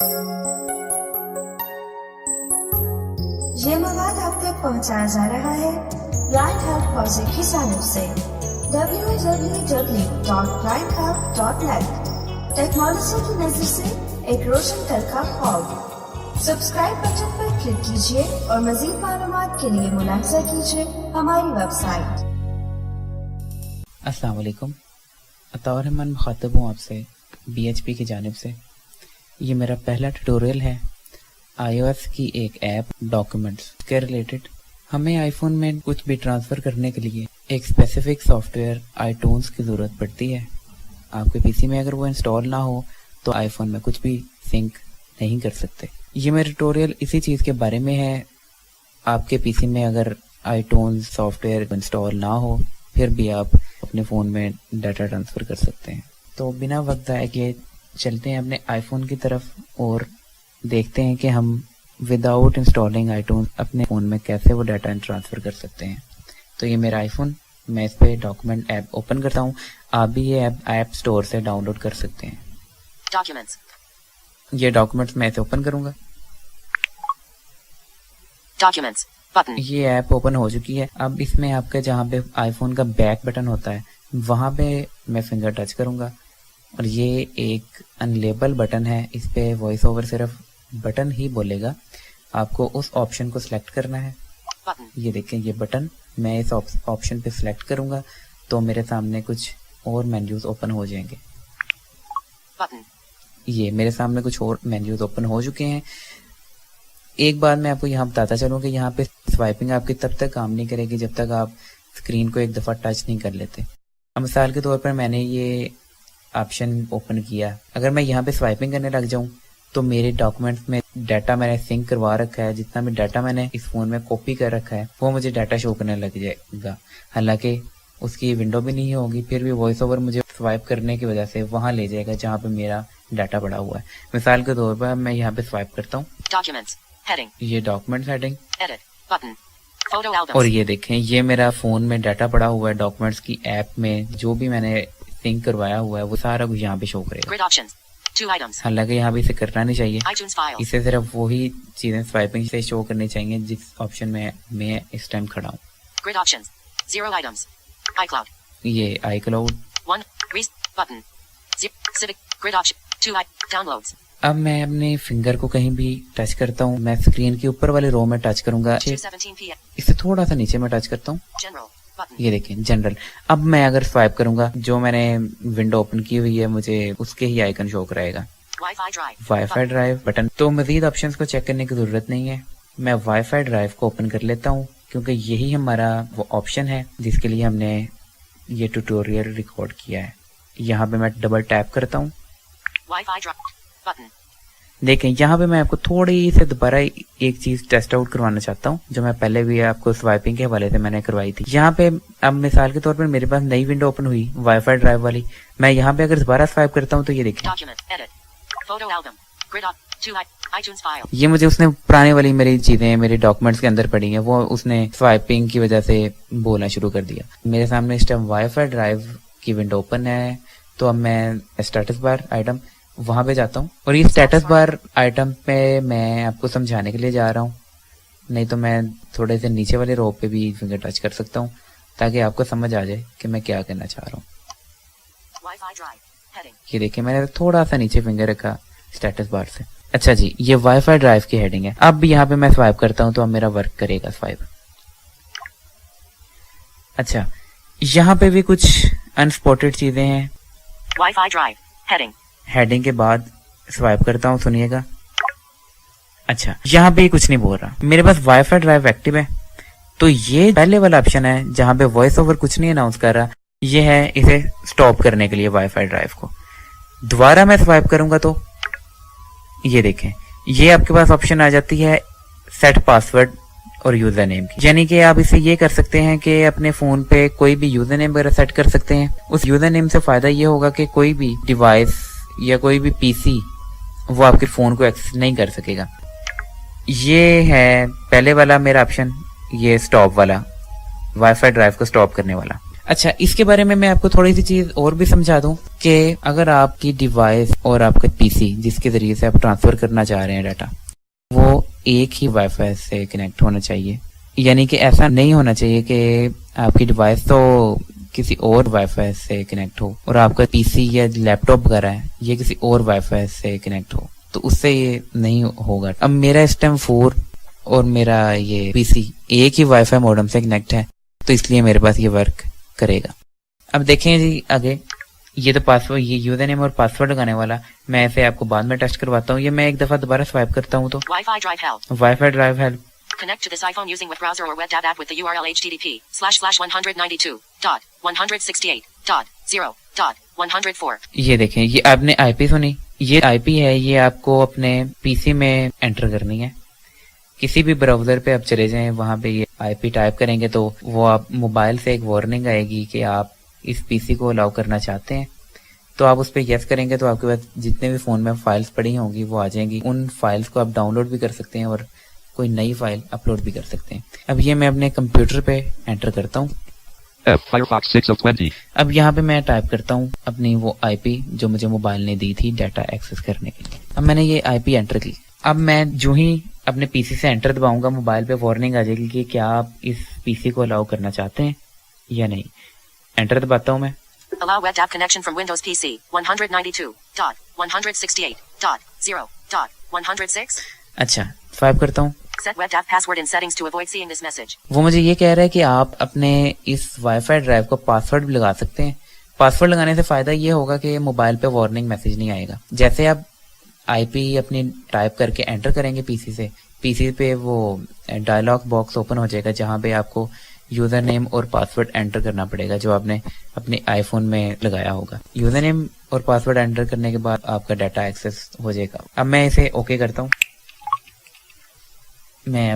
ये मवाद आप तक पहुंचाया जा रहा है ब्लाइंड हब प्रोजेक्ट की जानिब से www.blindhub.net। टेक्नोलॉजी की नजर से एक रोशन कल का ख्वाब। सब्सक्राइब बटन पर क्लिक कीजिए और मजीद मालूमात के लिए मुलाहिजा कीजिए हमारी वेबसाइट। अस्सलाम वालेकुम। अताउर रहमान मुखातब हूँ आपसे BHP की जानिब से। ये मेरा पहला ट्यूटोरियल है iOS की एक ऐप डॉक्यूमेंट्स के रिलेटेड। हमें आईफोन में कुछ भी ट्रांसफ़र करने के लिए एक स्पेसिफिक सॉफ्टवेयर iTunes की ज़रूरत पड़ती है। आपके पीसी में अगर वो इंस्टॉल ना हो तो आईफोन में कुछ भी सिंक नहीं कर सकते। ये मेरा ट्यूटोरियल इसी चीज़ के बारे में है। आपके पीसी में अगर iTunes सॉफ्टवेयर इंस्टॉल ना हो फिर भी आप अपने फ़ोन में डाटा ट्रांसफ़र कर सकते हैं। तो बिना वक्त ज़ाया किए चलते हैं अपने आईफोन की तरफ और देखते हैं कि हम विदाउट इंस्टॉलिंग iTunes अपने फ़ोन में कैसे वो डाटा ट्रांसफ़र कर सकते हैं। तो ये मेरा आईफोन, मैं इस पर डॉक्यूमेंट ऐप ओपन करता हूँ। आप भी ये ऐप स्टोर से डाउनलोड कर सकते हैं। डॉक्यूमेंट्स, ये डॉक्यूमेंट्स मैं इसे ओपन करूँगा। डॉक्यूमेंट्स बटन, ये ऐप ओपन हो चुकी है। अब इसमें आपका जहाँ पे आईफोन का बैक बटन होता है वहाँ पे मैं फिंगर टच करूँगा और ये एक अनलेबल बटन है। इस पे वॉइस ओवर सिर्फ बटन ही बोलेगा। आपको उस ऑप्शन को सिलेक्ट करना है। बटन, ये देखें ये बटन, मैं इस ऑप्शन पे सिलेक्ट करूँगा तो मेरे सामने कुछ और मेन्यूज ओपन हो जाएंगे। बटन, ये मेरे सामने कुछ और मेन्यूज ओपन हो चुके हैं। एक बात मैं आपको यहाँ बताता चलूँ कि यहाँ पे स्वाइपिंग आपकी तब तक काम नहीं करेगी जब तक आप स्क्रीन को एक दफ़ा टच नहीं कर लेते। अब मिसाल के तौर पर मैंने ये ऑप्शन ओपन किया, अगर मैं यहाँ पे स्वाइपिंग करने लग जाऊँ तो मेरे डॉक्यूमेंट्स में डाटा मैंने सिंक करवा रखा है, जितना भी डाटा मैंने इस फ़ोन में कॉपी कर रखा है वो मुझे डाटा शो करने लग जाएगा। हालांकि उसकी विंडो भी नहीं होगी, फिर भी वॉइस ओवर मुझे स्वाइप करने की वजह से वहाँ ले जाएगा जहाँ पे मेरा डाटा पड़ा हुआ है। मिसाल के तौर पर मैं यहाँ पे स्वाइप करता हूँ, डॉक्यूमेंट्स हेडिंग, ये document heading, edit button, photo albums, और ये देखें ये मेरा फ़ोन में डाटा पड़ा हुआ है। डॉक्यूमेंट्स की ऐप में जो भी मैंने सिंक करवाया हुआ है वो सारा कुछ यहाँ पे शो करेगा। ग्रिड ऑप्शंस, 2 आइटम्स, हालांकि यहाँ पे इसे करना नहीं चाहिए। iTunes फाइल, इसे सिर्फ वही चीजें स्वाइपिंग से शो करनी चाहिए जिस ऑप्शन में मैं इस टाइम खड़ा हूँ। ग्रिड ऑप्शंस, 0 आइटम्स, iCloud, ये iCloud। 1 रीस button, civic grid option, 2 downloads. अब मैं अपने फिंगर को कहीं भी टच करता हूँ, मैं स्क्रीन के ऊपर वाले रो में टच करूंगा। 2:17 PM, इससे थोड़ा सा नीचे में टच करता हूँ, जनरल बटन, ये देखें जनरल। अब मैं अगर स्वाइप करूंगा जो मैंने विंडो ओपन की हुई है मुझे उसके ही आइकन शो कराएगा। Wifi drive button. तो मजीद ऑप्शंस को चेक करने की जरूरत नहीं है, मैं वाईफाई ड्राइव को ओपन कर लेता हूँ क्योंकि यही हमारा वो ऑप्शन है जिसके लिए हमने ये ट्यूटोरियल रिकॉर्ड किया है। यहाँ पे मैं डबल टैप करता हूँ, देखें यहाँ पे मैं आपको थोड़ी से दोबारा एक चीज टेस्ट आउट करवाना चाहता हूँ जो मैं पहले भी आपको स्वाइपिंग के हवाले से मैंने करवाई थी। यहाँ पे अब मिसाल के तौर पर मेरे पास नई विंडो ओपन हुई वाईफाई ड्राइव वाली, मैं यहाँ पे अगर दोबारा स्वाइप करता हूँ तो ये देखें ये मुझे उसने पुराने वाली मेरी चीजें मेरे डॉक्यूमेंट्स के अंदर पड़ी हैं वो उसने स्वाइपिंग की वजह से बोलना शुरू कर दिया। मेरे सामने इस टाइम वाईफाई ड्राइव की विंडो ओपन है। तो अब मैं स्टेटस बार आइटम वहां पे जाता हूँ और ये स्टेटस बार आइटम पे मैं आपको समझाने के लिए जा रहा हूँ, नहीं तो मैं थोड़े से नीचे वाले रो पे भी फिंगर टच कर सकता हूँ ताकि आपको समझ आ जाए कि मैं क्या करना चाह रहा हूँ। ये देखिए मैंने थोड़ा सा नीचे फिंगर रखा स्टेटस बार से। अच्छा जी, ये वाईफाई ड्राइव की हेडिंग है। अब यहाँ पे मैं स्वाइप करता हूँ तो अब मेरा वर्क करेगा स्वाइप। अच्छा, यहाँ पे भी कुछ अनस्पॉटेड चीजें हैं। वाईफाई ड्राइव हेडिंग के बाद स्वाइप करता हूँ, सुनिएगा। अच्छा, यहाँ पे कुछ नहीं बोल रहा, मेरे पास वाईफाई ड्राइव एक्टिव है। तो ये पहले वाला ऑप्शन है जहाँ पे वॉइस ओवर कुछ नहीं अनाउंस कर रहा, ये है इसे स्टॉप करने के लिए वाईफाई ड्राइव को। दोबारा मैं स्वाइप करूंगा तो ये देखें ये आपके पास ऑप्शन आ जाती है सेट पासवर्ड और यूजर नेम की, यानी कि आप इसे ये कर सकते हैं कि अपने फोन पे कोई भी यूजर नेम वगैरह सेट कर सकते हैं। उस यूजर नेम से फायदा ये होगा कि कोई भी डिवाइस या कोई भी पीसी वो आपके फोन को एक्सेस नहीं कर सकेगा। ये है पहले वाला मेरा ऑप्शन, ये स्टॉप वाला वाईफाई ड्राइव को स्टॉप करने वाला। अच्छा, इसके बारे में मैं आपको थोड़ी सी चीज और भी समझा दूं। کہ اگر آپ کی ڈیوائس اور آپ کا پی سی جس کے ذریعے سے آپ ٹرانسفر کرنا چاہ رہے ہیں ڈاٹا وہ ایک ہی وائی فائی سے کنیکٹ ہونا چاہیے. یعنی کہ ایسا نہیں ہونا چاہیے کہ آپ کی ڈیوائس تو کسی اور وائی فائی سے کنیکٹ ہو اور آپ کا پی سی یا لیپ ٹاپ وغیرہ ہے یہ کسی اور وائی فائی سے کنیکٹ ہو, تو اس سے یہ نہیں ہوگا. اب میرا اس ٹائم 4 اور میرا یہ پی سی ایک ہی وائی فائی موڈم سے کنیکٹ ہے تو اس لیے میرے پاس یہ ورک کرے گا. اب دیکھیں جی آگے, یہ تو پاسورڈ, یہ یوزر نیم اور پاسورڈ لگانے والا میں اسے آپ کو بعد میں ٹیسٹ کرواتا ہوں. یہ میں ایک دفعہ دوبارہ سوائپ کرتا ہوں تو Wi-Fi drive help. Wifi drive help. Connect to this iPhone using with browser or web app with the URL http://192.168.0.104. یہ دیکھیں یہ آپ نے آئی پی سنی, یہ آئی پی ہے, یہ آپ کو اپنے پی سی میں انٹر کرنی ہے. کسی بھی براؤزر پہ آپ چلے جائیں وہاں پہ یہ آئی پی ٹائپ کریں گے تو وہ آپ موبائل سے ایک وارننگ آئے گی کہ آپ اس پی سی کو الاؤ کرنا چاہتے ہیں, تو آپ اس پہ یس کریں گے تو آپ کے پاس جتنے بھی فون میں فائلز پڑی ہوں گی وہ آ جائیں گی. ان فائلز کو آپ ڈاؤن لوڈ بھی کر سکتے ہیں اور کوئی نئی فائل اپلوڈ بھی کر سکتے ہیں. اب یہ میں اپنے کمپیوٹر پہ انٹر کرتا ہوں. Firefox 6 of 20. اب یہاں پہ میں ٹائپ کرتا ہوں اپنی وہ آئی پی جو مجھے موبائل نے دی تھی ڈیٹا ایکسس کرنے کے لیے. اب میں نے یہ آئی پی انٹر کی. اب میں جو ہی اپنے پی سی سے انٹر دباؤں گا موبائل پہ وارننگ آ جائے گی کہ کیا آپ اس پی سی کو الاؤ کرنا چاہتے ہیں یا نہیں. انٹر دباتا ہوں میں. Allow web app connection from Windows PC 192.168.0.106. اچھا سوائپ کرتا ہوں. Set web app password in settings to avoid seeing this message. وہ مجھے یہ کہہ رہا ہے کہ آپ اپنے اس وائی فائی ڈرائیو کو پاسورڈ بھی لگا سکتے ہیں. پاسورڈ لگانے سے فائدہ یہ ہوگا کہ موبائل پہ وارننگ میسج نہیں آئے گا. جیسے آپ آئی پی اپنی ٹائپ کر کے انٹر کریں گے پی سی سے, پی سی پہ وہ ڈائلاگ باکس اوپن ہو جائے گا جہاں پہ آپ کو یوزر نیم اور پاسورڈ انٹر کرنا پڑے گا جو آپ نے اپنے آئی فون میں لگایا ہوگا. یوزر نیم اور پاسورڈ انٹر کرنے کے بعد آپ کا ڈیٹا ایکسس ہو جائے گا. اب میں اسے اوکے کرتا ہوں. میں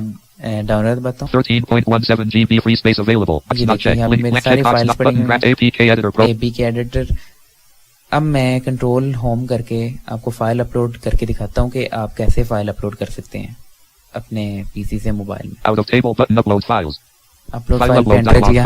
ڈاؤن لوڈ بتاؤں. 13.17 GB free space available. یہ Not دیکھیں checked. یہاں پہ Link میرے blank ساری checkbox فائلز not پڑی button ہوئی grab ہیں. APK editor pro. اے پی کے ایڈیٹر. اب میں کنٹرول ہوم کر کے آپ کو فائل اپلوڈ کر کے دکھاتا ہوں کہ آپ کیسے فائل اپلوڈ کر سکتے ہیں اپنے پی سی سے موبائل میں. Out of table button upload files. Upload File file پہ upload انٹر dialog. کیا,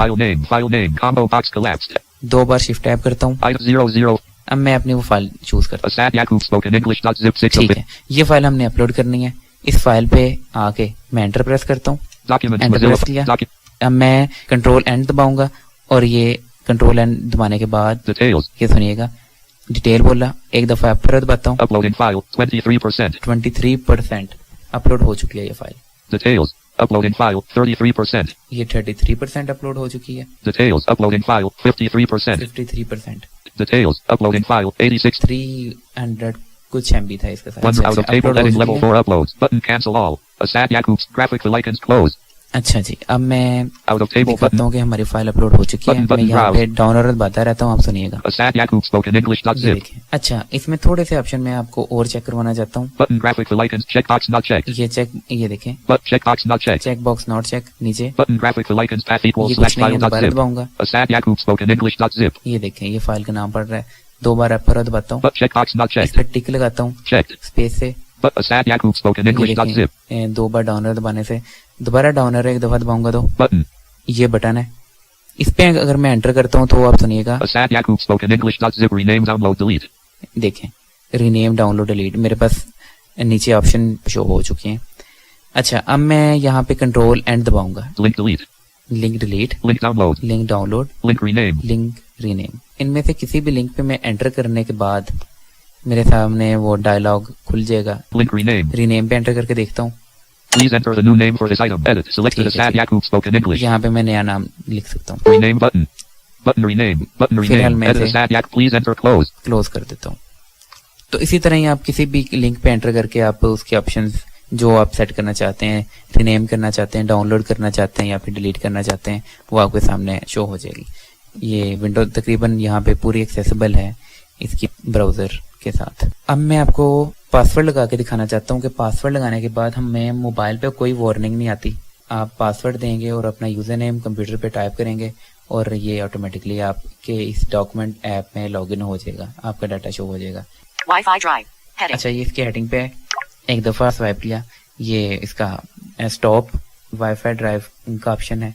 File name. Combo box collapsed. 2 بار شفٹ ٹیپ کرتا ہوں. Item 00. اب میں اپنی وہ فائل چوز کرتا ہوں. Asad Yakub spoken English.zip 6 of ٹھیک it. ہے, یہ فائل ہم نے اپلوڈ کرنی ہے. اس فائل پہ آ کے میں انٹر پریس کرتا ہوں. Documents Enter Mozilla. press کیا. Docu- اب میں کنٹرول اینڈ دباؤں گا اور یہ کنٹرول اینڈ دبانے کے بعد Details. یہ سنیے گا ڈیٹیل بولا. ایک دفعہ پھر دباتا ہوں. Uploading file 23%. 23% اپلوڈ ہو چکی ہے یہ فائل. Details. Uploading file 33%. یہ 33% اپلوڈ ہو چکی ہے. Details. Uploading file 53%. 53%. Details. Uploading file 86. 300 کچھ ایم بی تھا اس کے ساتھ. One out of table upload who heading level چکی ہے. 4 uploads. Button cancel all. Asad Yakub's graphical icons close. اچھا جی, اب میں Out of table دکھاتا button. ہوں کہ ہماری فائل اپلوڈ ہو چکی ہے. Button میں یہاں browse. پہ ڈاؤن لوڈ بتا رہتا ہوں, آپ سنیے گا. Asad Yakub spoken یہ English.zip. دیکھیں. اچھا اس میں تھوڑے سے آپشن میں آپ کو اور چیک کروانا چاہتا ہوں. Button graphical icons checkbox not checked. یہ چیک, یہ دیکھیں But checkbox not checked. Check box not check نیچے. Button graphical icons path equals یہ slash کچھ نہیں ہے, دوبارہ file.zip. دباؤں گا. Asad Yakub spoken English.zip. یہ دیکھیں یہ فائل کا نام پڑ رہا ہے. 2 بار پھر دباتا ہوں. But checkbox not us checked. پہ ٹک لگاتا ہوں Checked. اسپیس سے. But Asad Yakub spoken یہ English.zip. دیکھیں 2 بار ڈاؤنر دبانے سے دوبارہ ڈاؤنر ایک دفعہ دباؤں گا تو Button. یہ بٹن ہے. اس پہ اگر میں انٹر کرتا ہوں تو آپ سنیے گا. Asad Yakub spoken English.zip. Rename download delete. دیکھیں رینیم ڈاؤن لوڈ ڈیلیٹ میرے پاس نیچے آپشن شو ہو چکی ہیں. اچھا اب میں یہاں پہ کنٹرول اینڈ دباؤں گا. Link delete. Link delete, Link download. Link download, Link rename. Link rename. ان میں سے کسی بھی لنک پہ میں انٹر کرنے کے بعد میرے سامنے وہ ڈائلاگ کھل جائے گا. Link rename. رینیم پہ انٹر کر کے دیکھتا ہوں. Please enter the new name for this item. Edit. Selected Asad Yakub spoken English. یہاں پہ میں نیا نام لکھ سکتا ہوں. Rename button. Button rename. Button فی الحال rename. میں Edit اسے Asad Yak. Please enter close. Close کر دیتا ہوں. تو اسی طرح ہی آپ کسی بھی لنک پہ انٹر کر کے آپ اس کے آپشنز جو آپ سیٹ کرنا چاہتے ہیں, رینیم کرنا چاہتے ہیں, ڈاؤن لوڈ کرنا چاہتے ہیں یا پھر ڈیلیٹ کرنا چاہتے ہیں, وہ آپ کے سامنے شو ہو جائے گی. یہ ونڈو تقریباً یہاں پہ پوری ایکسیسیبل ہے اس کی براؤزر کے ساتھ. اب میں آپ کو پاسورڈ لگا کے دکھانا چاہتا ہوں کہ پاسورڈ لگانے کے بعد ہمیں موبائل پہ کوئی وارننگ نہیں آتی. آپ پاسورڈ دیں گے اور اپنا یوزر نیم کمپیوٹر پہ ٹائپ کریں گے اور یہ آٹومیٹکلی آپ کے اس ڈاکومنٹ ایپ میں لاگ ان ہو جائے گا, آپ کا ڈاٹا شو ہو جائے گا. Wi-Fi drive. Heading. اچھا یہ اس کی ہیڈنگ پہ ایک دفعہ سوائپ کیا, یہ اس کا اسٹاپ وائی فائی ڈرائیو کا آپشن ہے.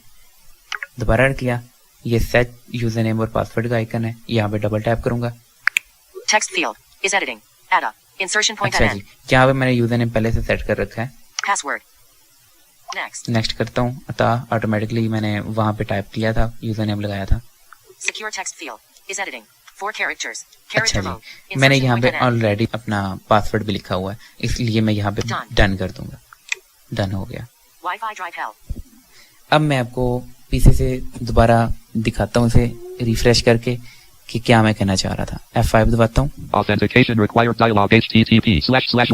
دوبارہ کیا, یہ سیٹ یوزر نیم اور پاسورڈ کا آئکن ہے, یہاں پہ ڈبل ٹیپ کروں گا. Text field is editing. Add a. Insertion point अच्छा at जी, end. यहाँ पे मैंने यूजर नेम पहले से सेट कर रखा है. Password. Next. नेक्स्ट करता हूँ, अतः ऑटोमेटिकली मैंने वहाँ पे टाइप किया था, यूजर नेम लगाया था. Secure text field is editing. 4 characters. अच्छा Character जी, mode. मैंने Insertion यहाँ point पे at end. ऑलरेडी अपना पासवर्ड भी लिखा हुआ है, इसलिए मैं यहाँ पे Done. डन कर दूंगा. डन हो गया. Wi-Fi drive help. अब मैं आपको पीसी से दोबारा दिखाता हूँ इसे रिफ्रेश करके कि क्या मैं कहना चाह रहा था. F5 दबाता हूँ. Authentication required dialog http:// ये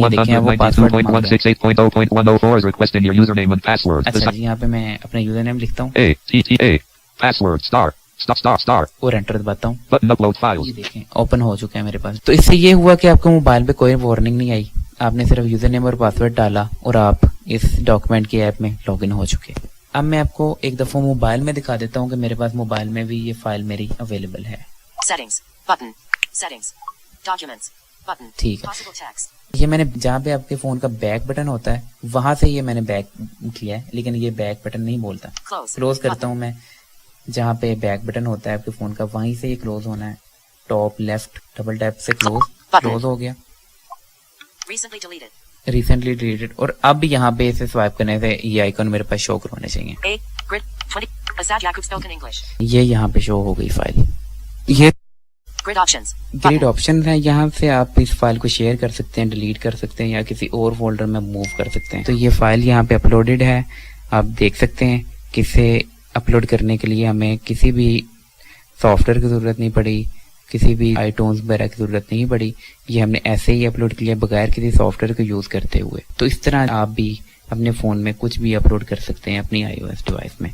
देखिए, वो पासवर्ड मांग रहा है. 192.168.0.104 is requesting your username and password. अच्छा जी, यहाँ पे मैं अपना यूजर नेम लिखता हूँ ATTA password star और एंटर दबाता हूँ. button upload files. ये देखें ओपन हो चुका है मेरे पास. तो इससे ये हुआ कि आपको मोबाइल पे कोई वार्निंग नहीं आई, आपने सिर्फ यूजर नेम और पासवर्ड डाला और आप इस डॉक्यूमेंट की ऐप में लॉगिन हो चुके. अब मैं आपको एक दफा मोबाइल में दिखा देता हूँ कि मेरे पास मोबाइल में भी ये फाइल मेरी अवेलेबल है. Settings. Button. Settings. Documents. Button. ठीक है. Possible text. ये मैंने जहाँ पे आपके फोन का बैक बटन होता है वहां से ये मैंने बैक किया है, लेकिन ये बैक बटन नहीं बोलता. Close. क्लोज करता Button. हूँ मैं, जहाँ पे बैक बटन होता है आपके फोन का वहीं से ये क्लोज होना है. टॉप लेफ्ट डबल टैप से क्लोज हो गया. Recently deleted. Recently deleted. और अब यहाँ पे इसे स्वाइप करने से ये आइकन मेरे पास शो होने चाहिए. A. Grid. 20. Azad Yakub spoken English. ये यहाँ पे शो हो गई फाइल. ये Grid options. Grid Button. Option है, यहाँ से आप इस फाइल को शेयर कर सकते हैं, डिलीट कर सकते हैं या किसी और फोल्डर में मूव कर सकते हैं. तो ये फाइल यहाँ पे अपलोडेड है, आप देख सकते हैं. किसे अपलोड करने के लिए हमें किसी भी सॉफ्टवेयर की जरूरत नहीं पड़ी, किसी भी आईटून्स वगैरह की जरूरत नहीं पड़ी. ये हमने ऐसे ही अपलोड किया बगैर किसी सॉफ्टवेयर को यूज करते हुए. तो इस तरह आप भी अपने फोन में कुछ भी अपलोड कर सकते हैं अपनी iOS डिवाइस में.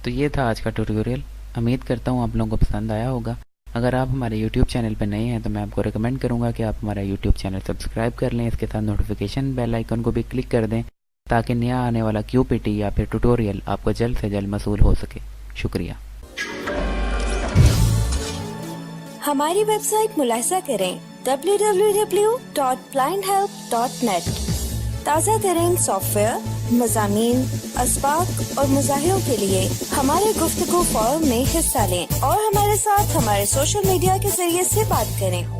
तो ये था आज का ट्यूटोरियल. उम्मीद करता हूँ आप लोगों को पसंद आया होगा. अगर आप हमारे YouTube चैनल पर नए हैं तो मैं आपको रिकमेंड करूंगा कि आप हमारा YouTube चैनल सब्सक्राइब कर लें. इसके साथ नोटिफिकेशन बेल आइकन को भी क्लिक कर दें ताकि नया आने वाला QPT या फिर ट्यूटोरियल आपको जल्द से जल्द मसूल हो सके. शुक्रिया. हमारी वेबसाइट मुलाहिजा करें www.blindhelp.net. ताज़ा तरीन सॉफ्टवेयर, मज़ामीन, असबाक और मुज़ाहिरों के लिए हमारे गुफ्तगू फोरम में हिस्सा लें और हमारे साथ हमारे सोशल मीडिया के जरिए से बात करें.